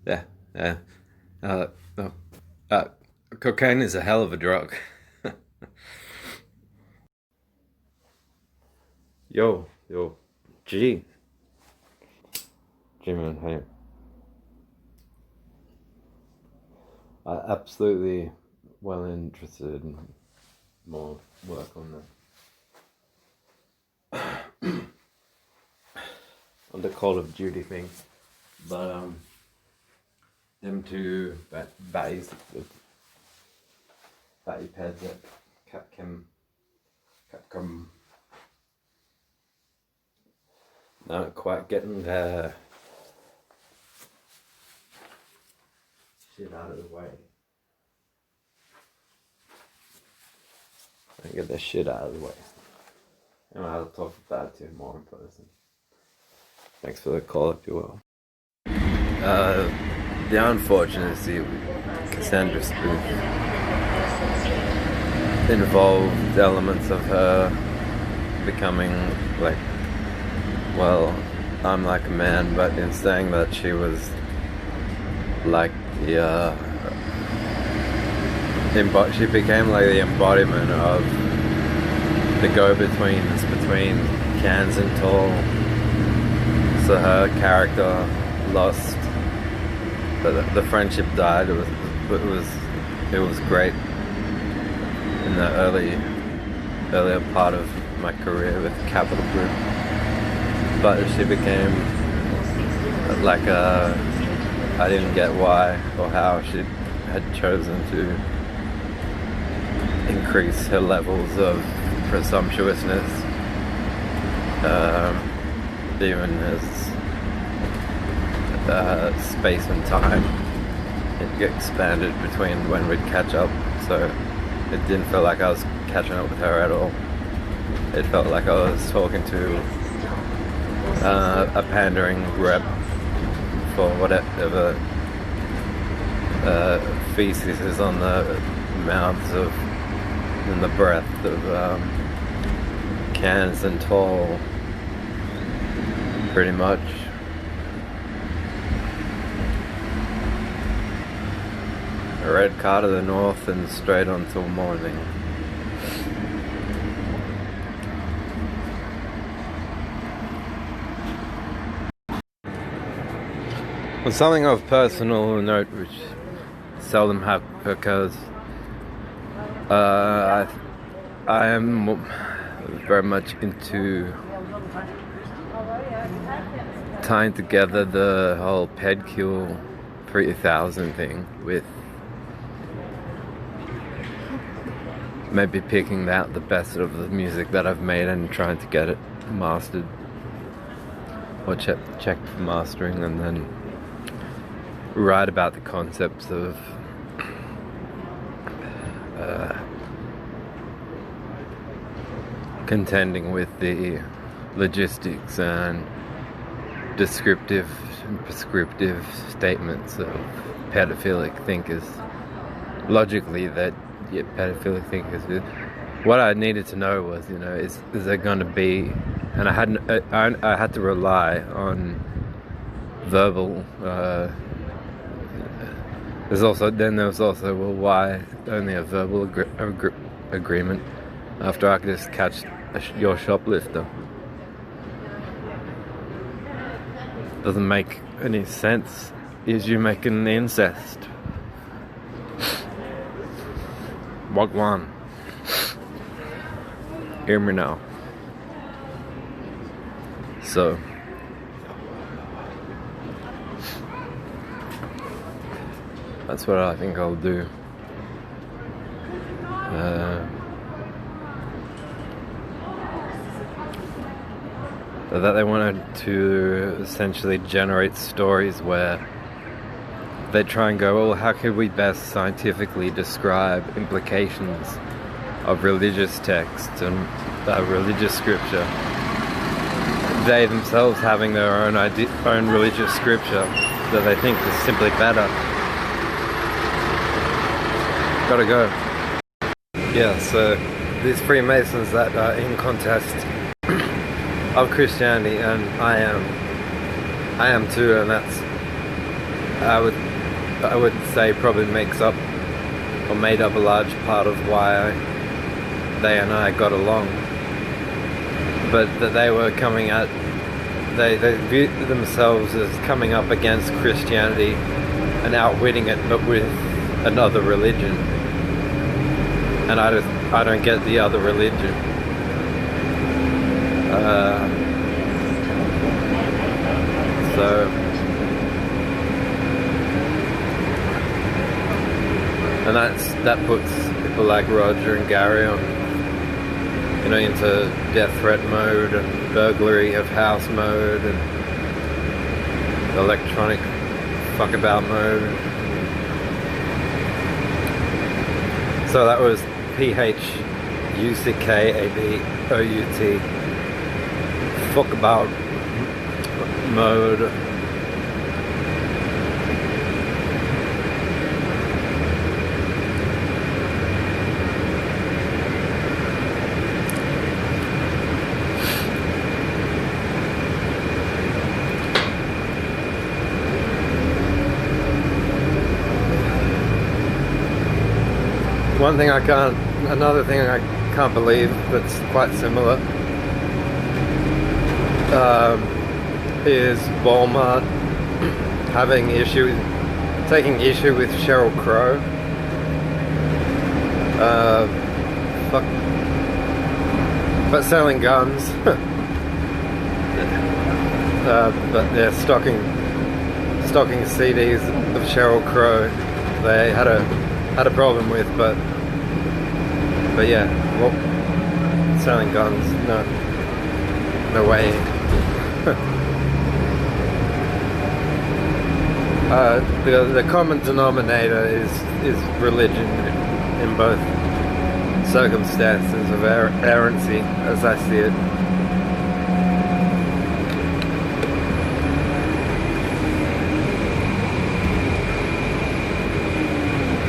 Yeah, yeah. No. Cocaine is a hell of a drug. Yo, G, man, hey. I absolutely well interested in more work on the Call of Duty thing, but them two batties batty pads at Capcom not quite getting their shit out of the way. I get their shit out of the way. And I'll talk about it to you more in person. Thanks for the call, if you will. The unfortunacy of Cassandra's spoof involved elements of her becoming like, well, I'm like a man, but in saying that she was like the she became like the embodiment of the go-betweens between Cans and Tall. So her character lost, but the friendship died. It was great in the earlier part of my career with Capital Group. But she became like I didn't get why or how she had chosen to increase her levels of presumptuousness, even as space and time it expanded between when we'd catch up, so it didn't feel like I was catching up with her at all. It felt like I was talking to a pandering rep for whatever feces is on the mouths of and the breath of Cans and Tall, pretty much. A red car to the north and straight on till morning. Well, something of personal note which seldom occurs. I am very much into tying together the whole Pedcule 3000 thing with maybe picking out the best of the music that I've made and trying to get it mastered or checked for mastering, and then write about the concepts of contending with the logistics and descriptive and prescriptive statements of pedophilic thinkers. Logically, that pedophilic thinkers. What I needed to know was, is there going to be, and I had to rely on verbal. There was also, well, why only a verbal agreement after I could just catch your shoplifter? Doesn't make any sense. Is you making incest? What one? Hear me now. So that's what I think I'll do. That they wanted to essentially generate stories where they try and go, well, how could we best scientifically describe implications of religious text and religious scripture? They themselves having their own religious scripture that they think is simply better. Gotta go. Yeah, so these Freemasons that are in contest of Christianity, and I am too, and that's I would say probably makes up or made up a large part of why they and I got along. But that they were coming at, they viewed themselves as coming up against Christianity and outwitting it, but with another religion. And I don't get the other religion. And that puts people like Roger and Gary on, you know, into death threat mode and burglary of house mode and electronic fuckabout mode. So that was PHUCKABOUT, fuckabout mode. Another thing I can't believe that's quite similar is Walmart taking issue with Sheryl Crow. But selling guns. But they're stocking CDs of Sheryl Crow. They had a problem with, but yeah, well, selling guns, no way. The common denominator is religion in both circumstances of errancy, as I see it.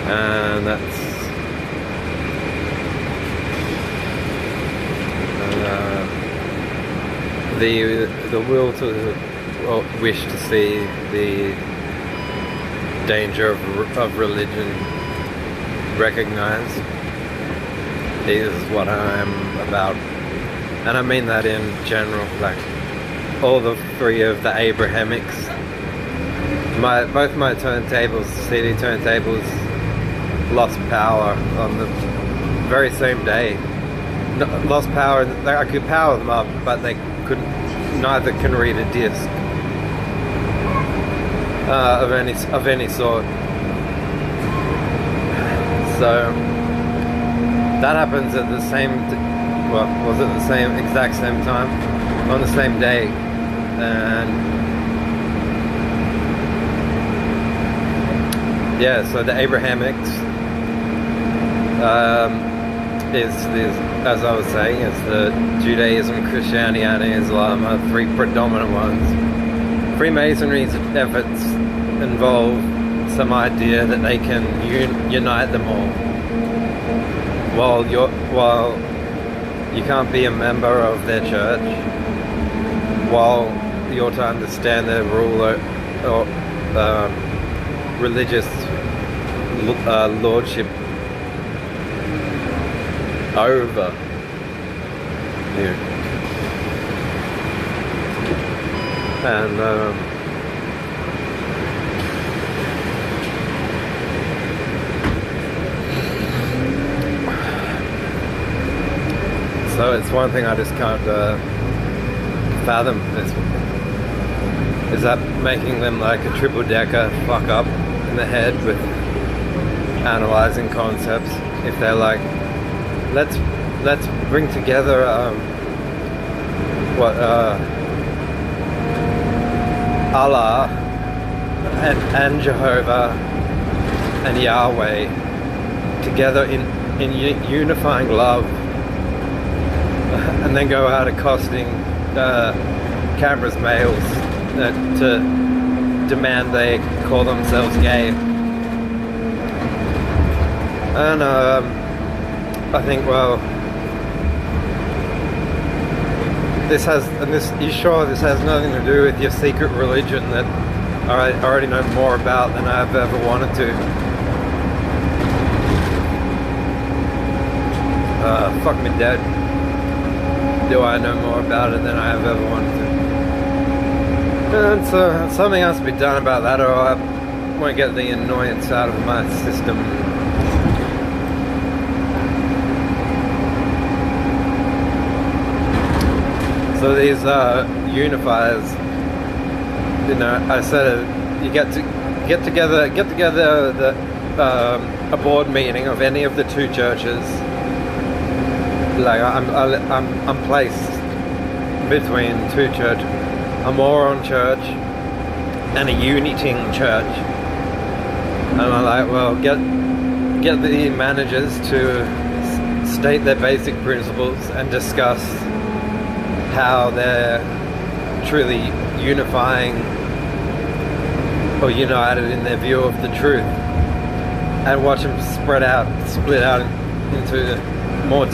And that's the will to wish to see the danger of religion recognized is what I'm about, and I mean that in general. Like all the three of the Abrahamics, both my turntables, CD turntables, lost power on the very same day. Lost power. I could power them up, but they couldn't. Neither can read a disc of any sort. So that happens at the same. Well, was it the exact same time on the same day, and yeah. So the Abrahamics. Is as I was saying, it's the Judaism, Christianity, and Islam are three predominant ones. Freemasonry's efforts involve some idea that they can unite them all. While you can't be a member of their church, while you're to understand their rule or religious lordship over you. And so it's one thing I just can't fathom is that making them like a triple decker fuck up in the head with analyzing concepts. If they're like, let's bring together Allah and Jehovah and Yahweh together in unifying love, and then go out accosting cameras males to demand they call themselves gay. And I think, well, this has nothing to do with your secret religion that I already know more about than I've ever wanted to. Fuck me dead. Do I know more about it than I have ever wanted to? And so something has to be done about that, or I won't get the annoyance out of my system. So these unifiers, you know, I said you get together a board meeting of any of the two churches. Like I'm placed between two churches, a moron church and a uniting church, and I'm like, well, get the managers to state their basic principles and discuss how they're truly unifying or united in their view of the truth, and watch them split out into more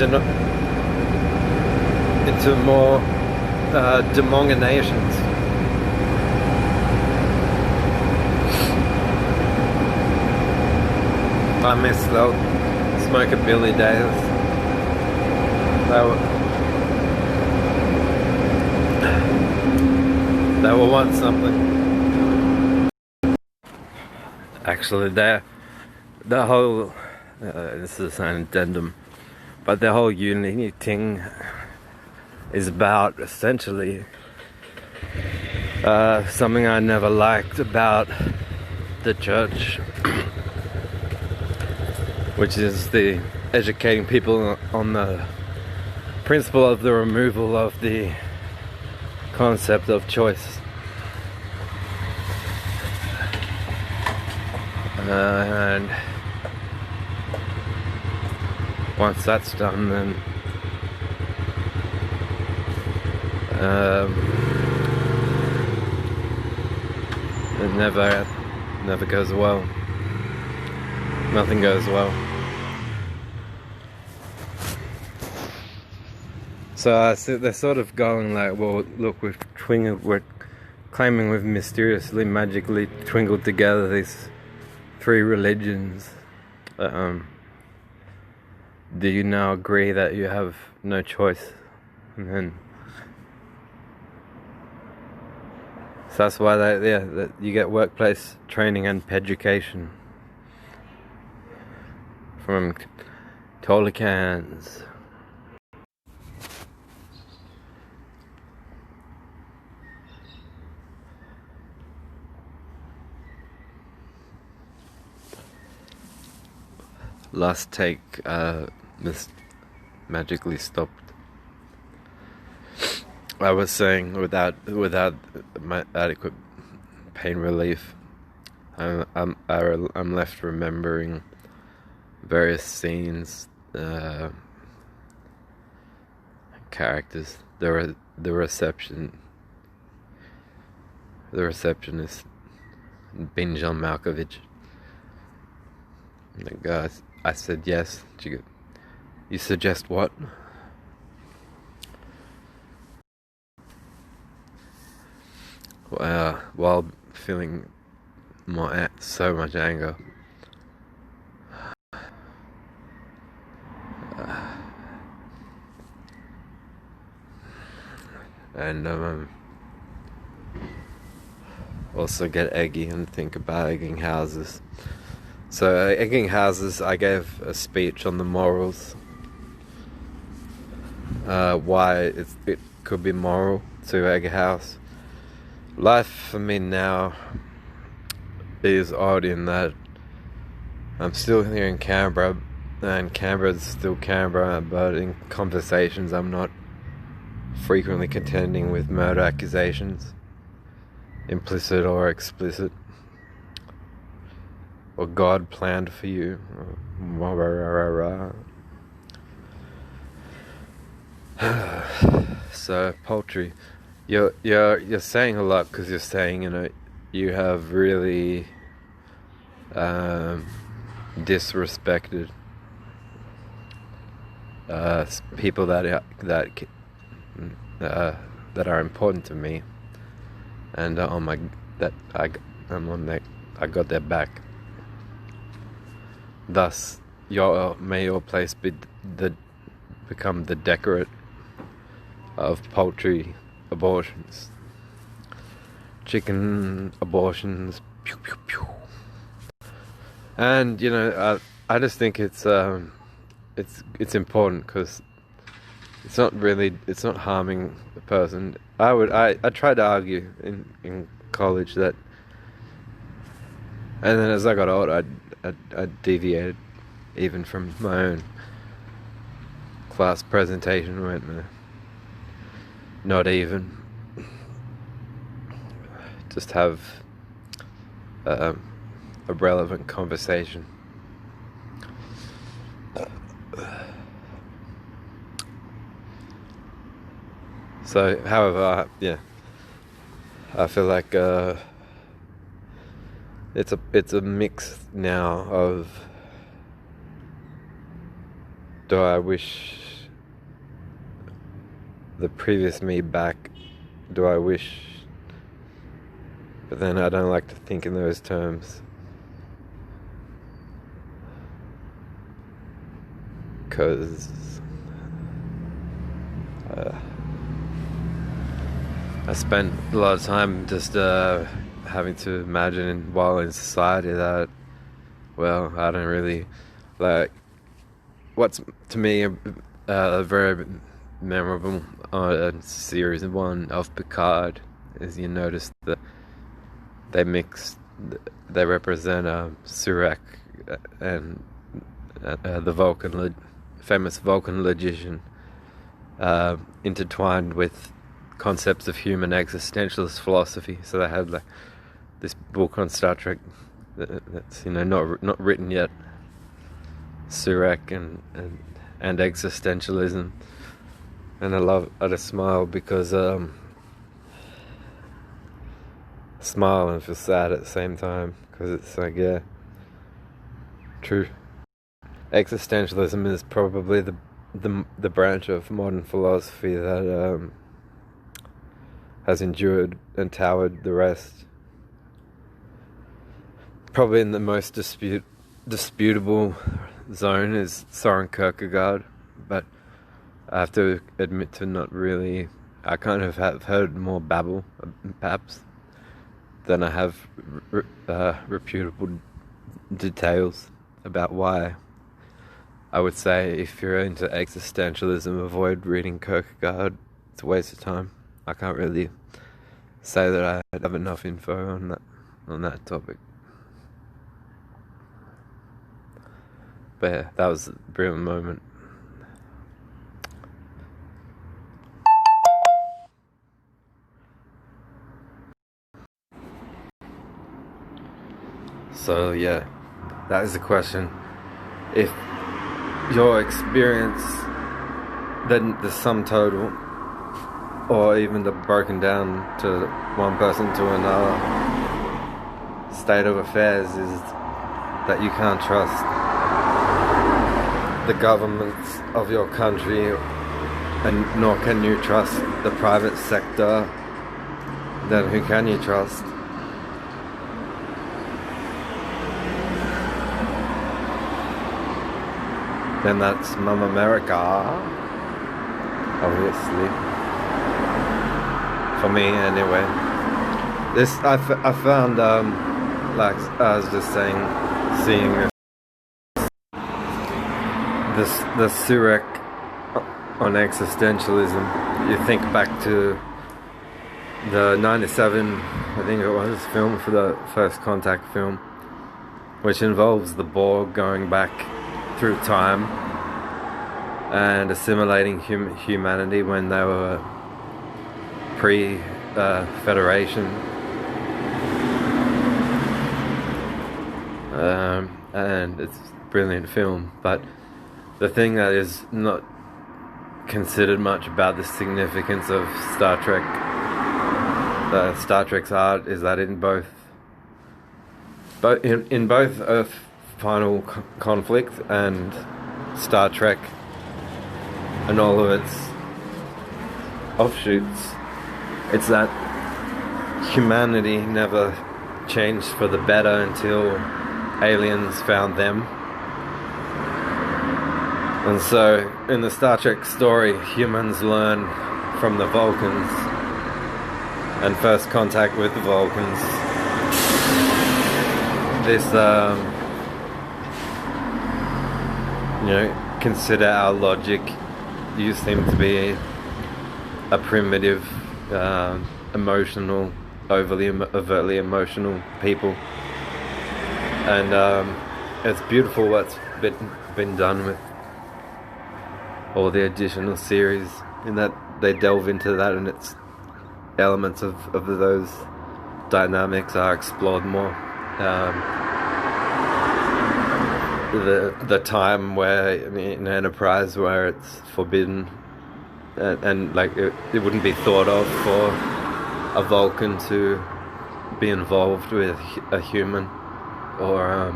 denominations. I miss the smokabilly days. They were once something. Actually, the whole this is an addendum, but the whole unity thing is about essentially something I never liked about the church, which is the educating people on the principle of the removal of the concept of choice. And once that's done, then it never goes well. Nothing goes well. So they're sort of going like, well, look, we're claiming we've mysteriously, magically twinkled together these three religions. Do you now agree that you have no choice? And then, so that's why that you get workplace training and peducation from Tolicans. Last take magically stopped. I was saying without my adequate pain relief, I'm left remembering various scenes, characters. The receptionist, Benjamin Malkovich. Like, I said yes. You suggest what? While feeling so much anger. And also get eggy and think about egging houses. So egging houses, I gave a speech on the morals, why it could be moral to egg a house. Life for me now is odd in that I'm still here in Canberra, and Canberra's still Canberra, but in conversations I'm not frequently contending with murder accusations, implicit or explicit. What God planned for you. So poultry, you're saying a lot, because you're saying, you know, you have really disrespected people that are important to me, and and when I got their back. Thus, may your place become the decorate of poultry abortions, chicken abortions, pew pew pew. And I just think it's important because it's not harming the person. I tried to argue in college that, and then as I got older, I deviated even from my own class presentation. Went not even just have a relevant conversation. So, however, I feel like it's a mix now of, do I wish the previous me back? Do I wish? But then I don't like to think in those terms, because I spent a lot of time just having to imagine while in society that, well, I don't really like what's to me a very memorable series one of Picard is, you notice that they represent Surak and the Vulcan famous Vulcan logician intertwined with concepts of human existentialist philosophy. So they had like this book on Star Trek that's not written yet, Surak and existentialism. And I just smile because smile and feel sad at the same time, because it's like, yeah, true. Existentialism is probably the branch of modern philosophy that has endured and towered the rest. Probably in the most disputable zone is Soren Kierkegaard, but I have to admit to not really. I kind of have heard more babble, perhaps, than I have reputable details about why. I would say if you're into existentialism, avoid reading Kierkegaard. It's a waste of time. I can't really say that I have enough info on that topic. But yeah, that was a brilliant moment. So yeah, that is the question. If your experience, then the sum total, or even the broken down to one person to another state of affairs, is that you can't trust the governments of your country, and nor can you trust the private sector, then who can you trust? Then that's Mum America, obviously. For me, anyway. This I found, like I was just saying, seeing the Surak on existentialism. You think back to the 97, I think it was, film for the First Contact film, which involves the Borg going back through time and assimilating humanity when they were pre-Federation. And it's a brilliant film, but the thing that is not considered much about the significance of Star Trek, Star Trek's art, is that in both Earth Final Conflict and Star Trek and all of its offshoots, it's that humanity never changed for the better until aliens found them. And so, in the Star Trek story, humans learn from the Vulcans, and first contact with the Vulcans. This, consider our logic. You seem to be a primitive, emotional, overtly emotional people, and it's beautiful what's been done with all the additional series, in that they delve into that, and its elements of those dynamics are explored more. The time where in Enterprise where it's forbidden, and like it wouldn't be thought of for a Vulcan to be involved with a human, or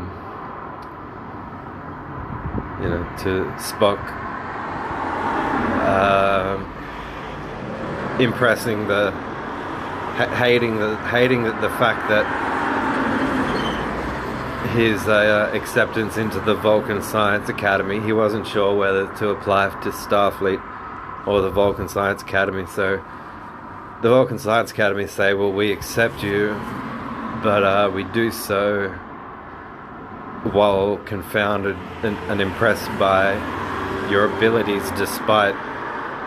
to Spock impressing hating the fact that his acceptance into the Vulcan Science Academy, he wasn't sure whether to apply to Starfleet or the Vulcan Science Academy. So the Vulcan Science Academy say, well, we accept you, but we do so while confounded and impressed by your abilities despite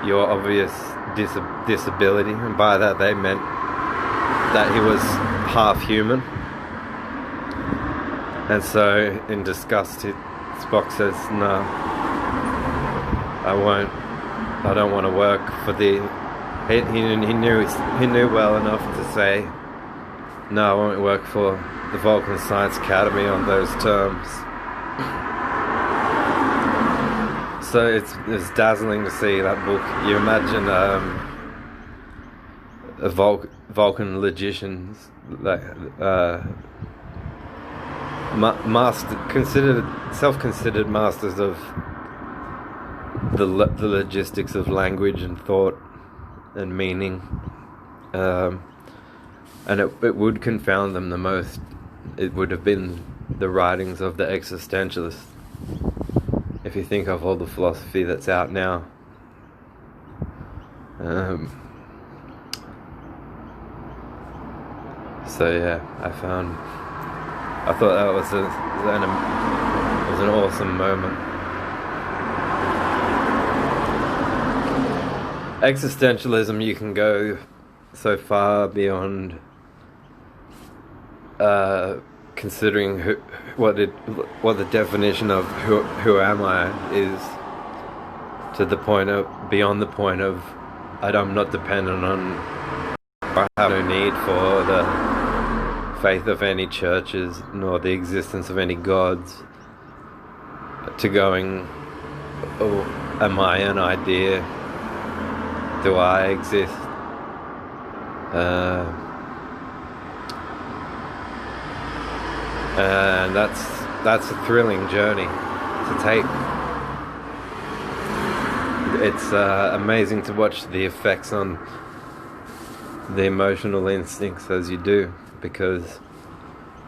your obvious disability. And by that they meant that he was half human. And so in disgust, Spock says, no, I don't want to work for the... He knew well enough to say, no, I won't work for the Vulcan Science Academy on those terms. So it's dazzling to see that book. You imagine Vulcan logicians, like self-considered masters of the logistics of language and thought and meaning, and it would confound them the most. It would have been the writings of the existentialists. If you think of all the philosophy that's out now, so yeah, I thought that was an awesome moment. Existentialism, you can go so far beyond considering what the definition of who am I is, to the point of beyond the point of I'm not dependent on, I have no need for the faith of any churches nor the existence of any gods, to going, oh, am I an idea? Do I exist? And that's a thrilling journey to take. It's amazing to watch the effects on the emotional instincts as you do, because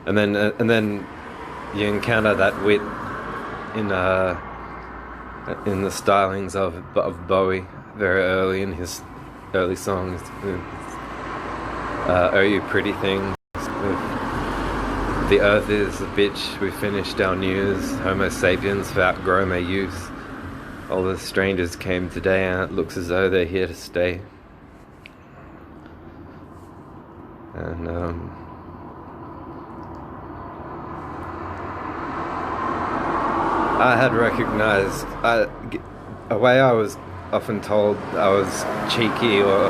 and then you encounter that wit in the stylings of Bowie very early in his early songs. Oh You Pretty Things, the earth is a bitch, we finished our news, Homo sapiens have outgrown their use, all the strangers came today and it looks as though they're here to stay. And I had recognized a way I was often told I was cheeky or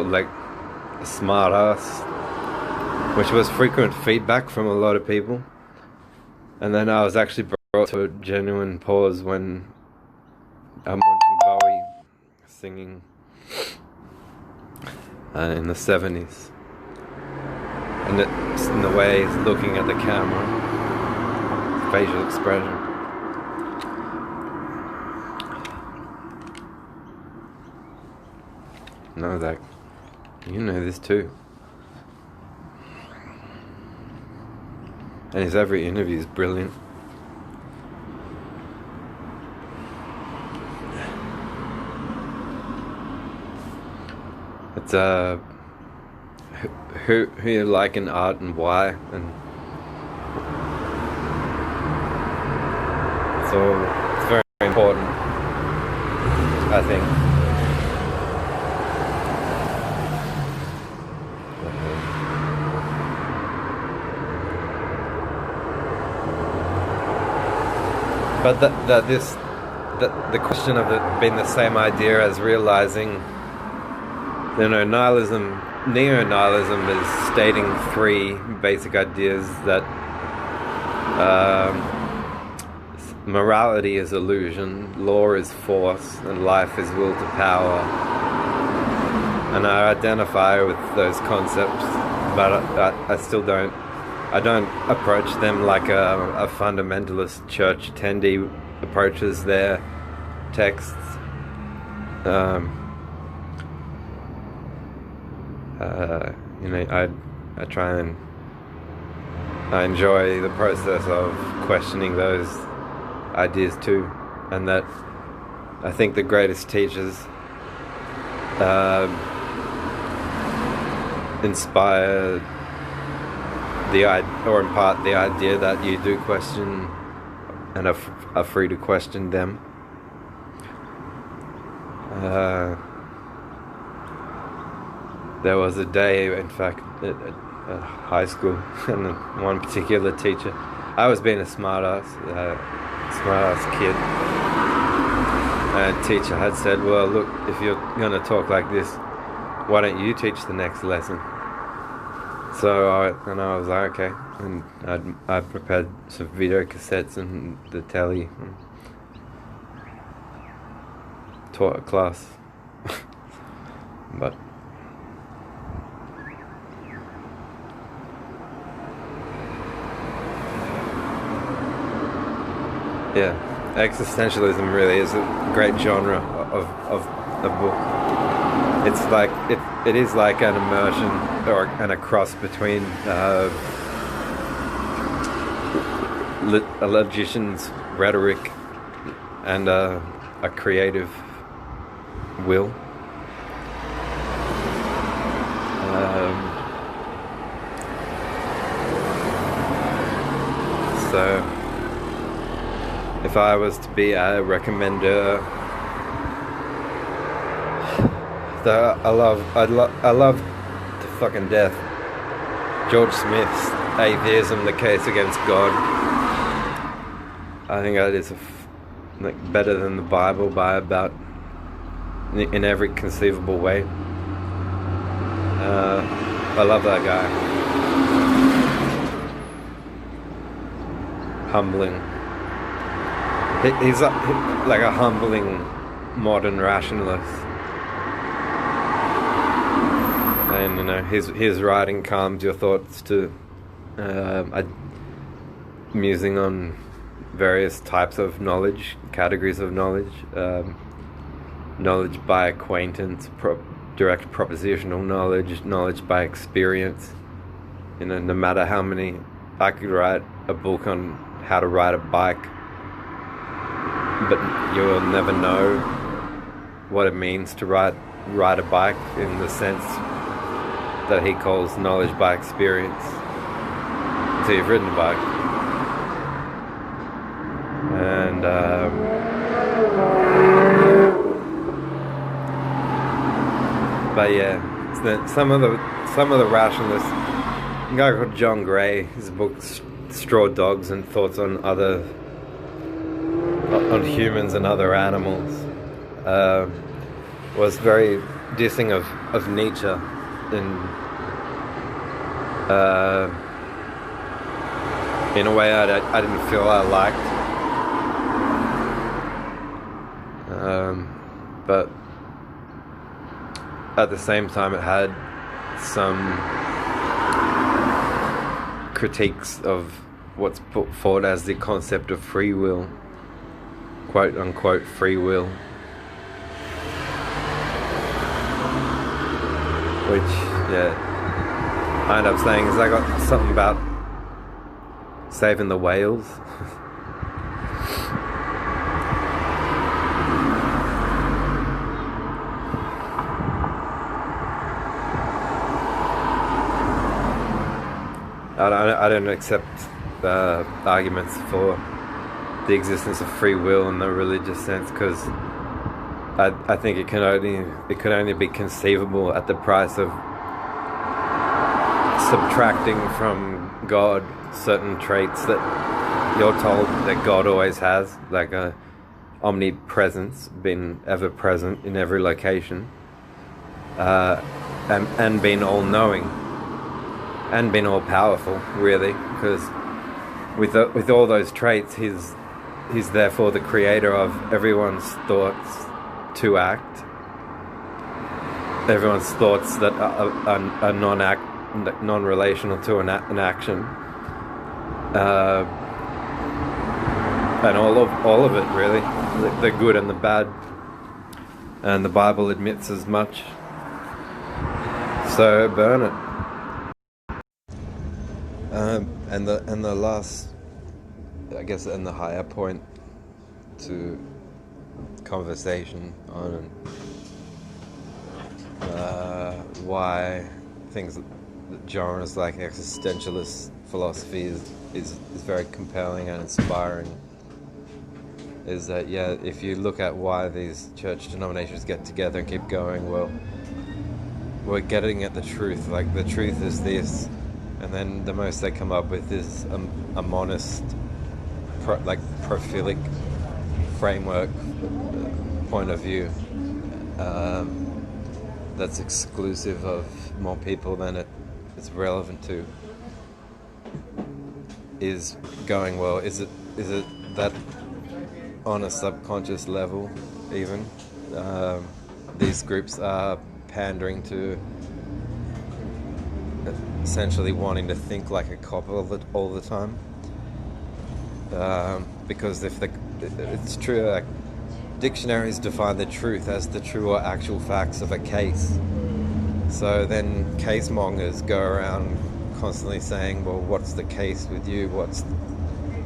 like a smart ass, which was frequent feedback from a lot of people. And then I was actually brought to a genuine pause when I'm watching Bowie singing in the 70s, and it's in the way he's looking at the camera, facial expression. And I was like, you know this too. And his every interview is brilliant. It's who you like in art and why, and it's very important, I think. But the question of it being the same idea as realizing, neo-nihilism is stating three basic ideas that morality is illusion, law is force, and life is will to power. And I identify with those concepts, but I still don't. I don't approach them like a fundamentalist church attendee approaches their texts. I try and I enjoy the process of questioning those ideas too, and that I think the greatest teachers inspire or impart the idea that you do question and are free to question them. There was a day, in fact, at high school, and one particular teacher, I was being a smart-ass kid, and a teacher had said, well, look, if you're going to talk like this, why don't you teach the next lesson? So I was like, okay, and I prepared some video cassettes and the telly, and taught a class, but yeah, existentialism really is a great genre of a book. It's like it is like an immersion and a cross between a logician's rhetoric and a creative will. So if I was to be a recommender, I love to fucking death George Smith's Atheism: The Case Against God. I think that is better than the Bible by about in every conceivable way. I love that guy. Humbling. He's like a humbling modern rationalist, and his writing calms your thoughts to musing on various types of knowledge, categories of knowledge, knowledge by acquaintance, direct propositional knowledge by experience. No matter how many, I could write a book on how to ride a bike, but you will never know what it means to ride a bike in the sense that he calls knowledge by experience until you've ridden a bike. And but yeah, some of the rationalists, a guy called John Gray, his book Straw Dogs and Thoughts on Humans and Other Animals, was very dissing of Nietzsche in a way I didn't feel I liked, but at the same time it had some critiques of what's put forward as the concept of free will, quote unquote free will, which I end up saying is I got something about saving the whales. I don't accept arguments for the existence of free will in the religious sense, because I think it could only be conceivable at the price of subtracting from God certain traits that you're told that God always has, like a omnipresence, being ever present in every location, and being all knowing and being all powerful, really, because with all those traits, he's therefore the creator of everyone's thoughts to act, everyone's thoughts that are non-relational to an action, and all of it, really, the good and the bad, and the Bible admits as much. So burn it. And the last, I guess, and the higher point to conversation on why things, genres like existentialist philosophy is very compelling and inspiring, is that, yeah, if you look at why these church denominations get together and keep going, well, we're getting at the truth. Like, the truth is this, and then the most they come up with is a monist, prophilic framework point of view that's exclusive of more people than it's relevant to. Is going, well, is it that on a subconscious level even these groups are pandering to essentially wanting to think like a cop all the time, because it's true, like, dictionaries define the truth as the true or actual facts of a case. So then case mongers go around constantly saying, well, what's the case with you? What's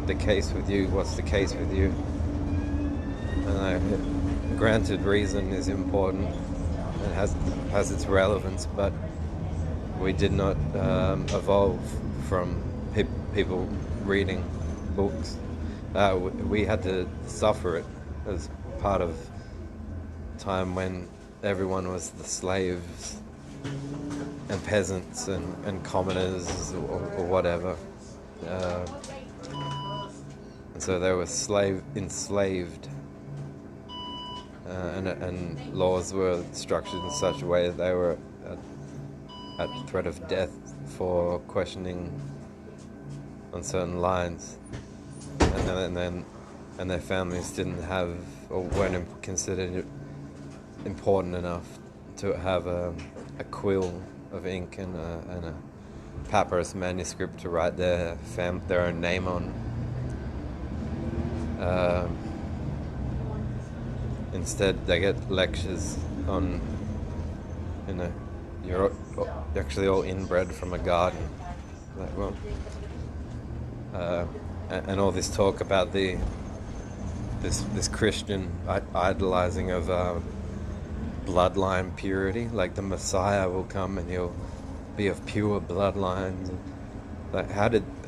the case with you? What's the case with you? And granted, reason is important and has its relevance, but we did not evolve from people reading books. We had to suffer it as part of time when everyone was the slaves and peasants and commoners or whatever. And so they were enslaved, and laws were structured in such a way that they were at threat of death for questioning on certain lines, and their families didn't have, or weren't considered important enough to have a quill of ink and a papyrus manuscript to write their own name on. Instead, they get lectures on, you're actually all inbred from a garden. Like, well, and all this talk about this Christian idolizing of bloodline purity, like the Messiah will come and he'll be of pure bloodlines. Like,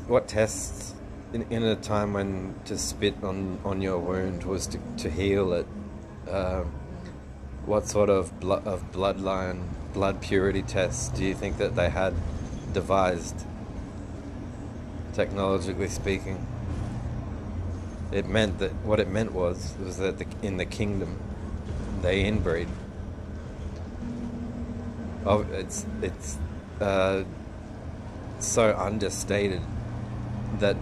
what tests in a time when to spit on your wound was to heal it? What sort of blood purity tests do you think that they had devised, technologically speaking? It meant that what it meant was that in the kingdom they inbreed. Oh, it's so understated that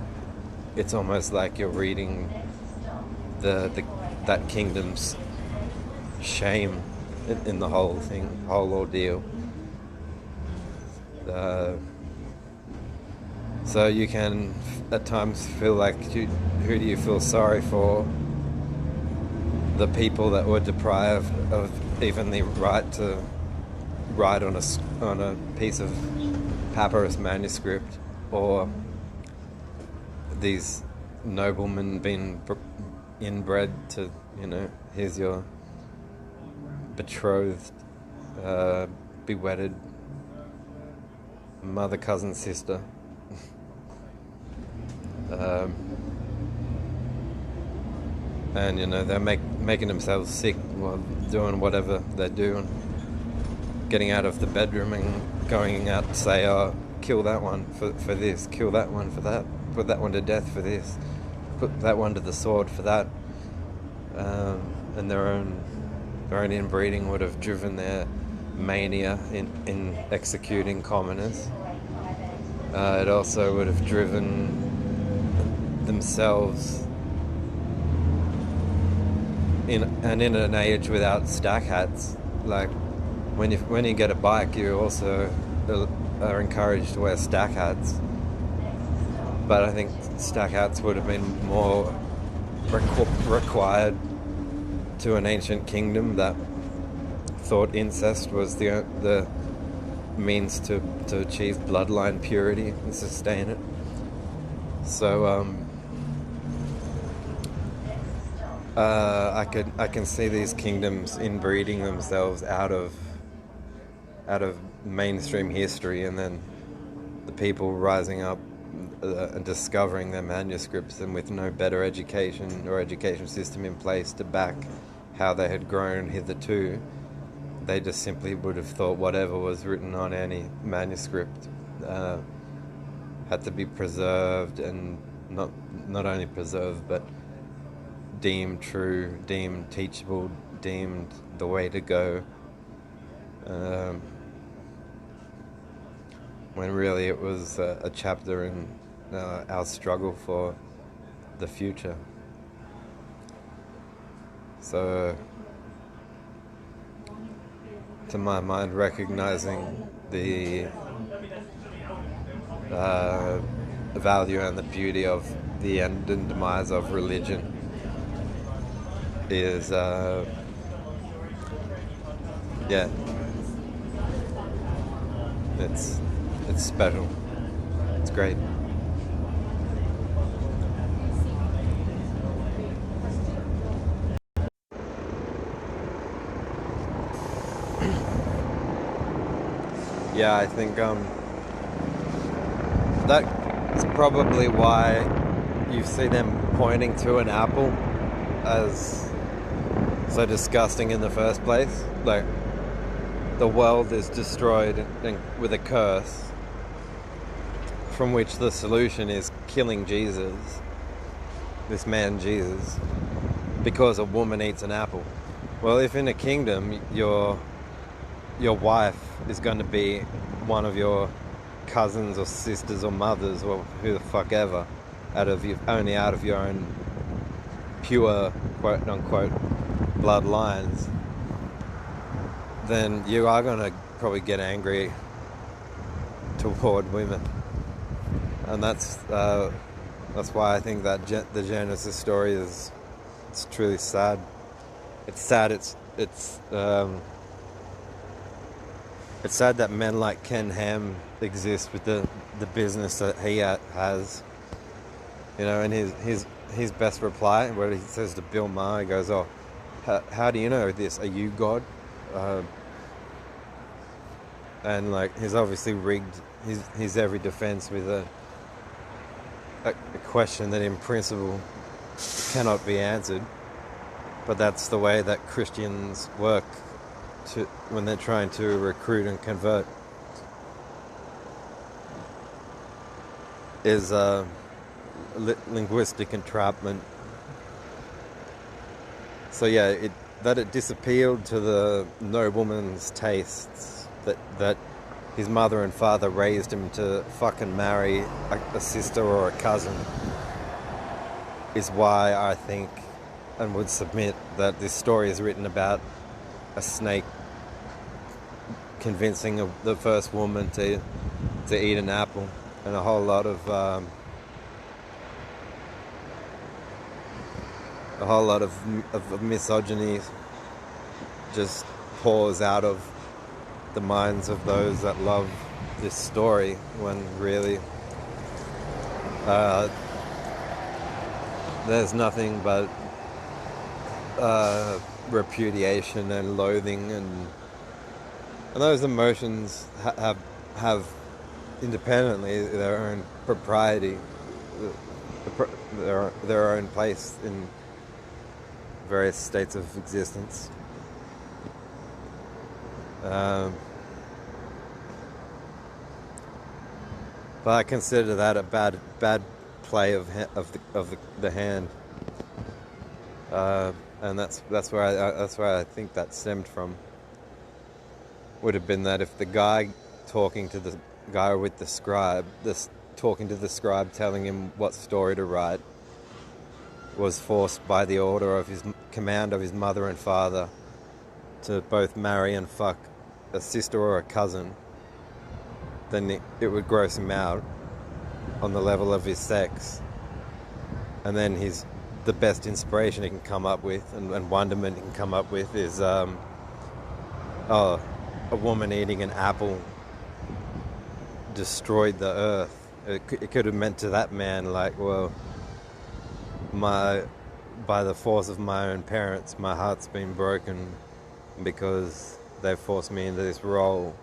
it's almost like you're reading that kingdom's shame in the whole ordeal. So you can at times feel like, who do you feel sorry for? The people that were deprived of even the right to write on a piece of papyrus manuscript, or these noblemen being inbred to, here's your betrothed, bewedded mother, cousin, sister. And they're making themselves sick while doing whatever they're doing, getting out of the bedroom and going out to say, oh, kill that one for this, kill that one for that, put that one to death for this, put that one to the sword for that. And their own inbreeding would have driven their mania in executing commoners. It also would have driven themselves in an age without stack hats. Like when you get a bike, you also are encouraged to wear stack hats. But I think stack hats would have been more required to an ancient kingdom that thought incest was the means to achieve bloodline purity and sustain it. So I can see these kingdoms inbreeding themselves out of mainstream history, and then the people rising up and discovering their manuscripts, and with no better education or education system in place to back how they had grown hitherto, they just simply would have thought whatever was written on any manuscript had to be preserved, and not only preserved but deemed true, deemed teachable, deemed the way to go, when really it was a chapter in our struggle for the future. So, to my mind, recognizing the value and the beauty of the end and demise of religion is it's special. It's great. Yeah, I think that's probably why you see them pointing to an apple as so disgusting in the first place. Like, the world is destroyed with a curse, from which the solution is killing Jesus, this man Jesus, because a woman eats an apple. Well, if in a kingdom your wife is going to be one of your cousins or sisters or mothers or who the fuck ever, only out of your own pure quote unquote bloodlines, then you are going to probably get angry toward women. And that's why I think that the Genesis story it's truly sad. It's sad. It's sad that men like Ken Ham exist with the business that he has. And his best reply, where he says to Bill Maher, he goes, "Oh, how do you know this? Are you God?" And like, he's obviously rigged his every defense with a question that in principle cannot be answered. But that's the way that Christians work when they're trying to recruit and convert, is linguistic entrapment. So yeah, it disappealed to the nobleman's tastes that his mother and father raised him to fucking marry a sister or a cousin, is why I think and would submit that this story is written about a snake convincing the first woman to eat an apple, and a whole lot of misogyny just pours out of the minds of those that love this story, when really there's nothing but repudiation and loathing, and those emotions have independently their own propriety, their own place in various states of existence. But I consider that a bad play of the hand, and that's where I think that stemmed from. Would have been that if the guy talking to the guy with the scribe, talking to the scribe, telling him what story to write, was forced by the order of his command of his mother and father to both marry and fuck a sister or a cousin, then it would gross him out on the level of his sex, and then the best inspiration he can come up with and wonderment he can come up with is a woman eating an apple destroyed the earth. It could have meant to that man, like, well, by the force of my own parents, my heart's been broken because they've forced me into this role.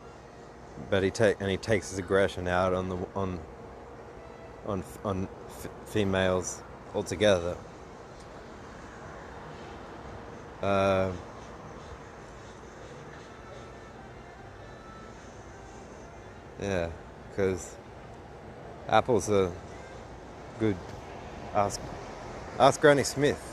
But he takes his aggression out on females altogether. Yeah, because apples are good. Ask Granny Smith.